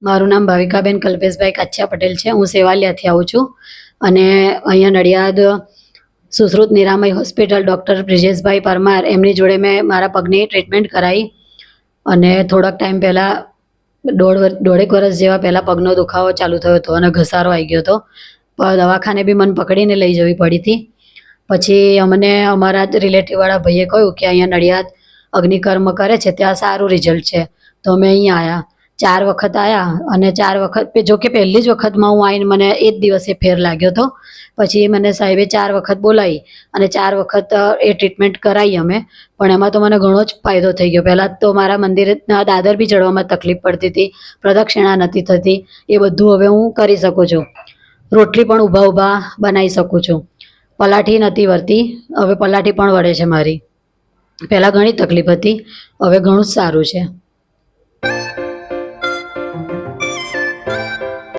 મારું નામ ભાવિકાબેન કલ્પેશભાઈ કાછિયા પટેલ છે. હું સેવાલિયાથી આવું છું અને અહીંયા નડિયાદ સુશ્રુત નિરામય હોસ્પિટલ ડૉક્ટર બ્રિજેશભાઈ પરમાર એમની જોડે મેં મારા પગની ટ્રીટમેન્ટ કરાવી અને થોડાક ટાઈમ પહેલાં દોઢેક વર્ષ જેવા પહેલાં પગનો દુખાવો ચાલુ થયો હતો અને ઘસારો આવી ગયો હતો. દવાખાને બી મને પકડીને લઈ જવી પડી હતી. પછી અમને અમારા જ રિલેટિવવાળા ભાઈએ કહ્યું કે અહીંયા નડિયાદ અગ્નિકર્મ કરે છે, ત્યાં સારું રિઝલ્ટ છે. તો અમે અહીંયા આવ્યા. 4 વખત આવ્યા અને 4 વખત જો કે પહેલી જ વખતમાં હું આવીને મને એ જ દિવસે ફેર લાગ્યો હતો. પછી મને સાહેબે 4 વખત બોલાવી અને 4 વખત એ ટ્રીટમેન્ટ કરાવી અમે. પણ એમાં તો મને ઘણો જ ફાયદો થઈ ગયો. પહેલાં તો મારા મંદિરે દાદર બી ચડવામાં તકલીફ પડતી હતી, પ્રદક્ષિણા નથી થતી. એ બધું હવે હું કરી શકું છું. રોટલી પણ ઊભા બનાવી શકું છું. પલાઠી નથી વળતી, હવે પલાઠી પણ વળે છે મારી. પહેલાં ઘણી તકલીફ હતી, હવે ઘણું જ સારું છે.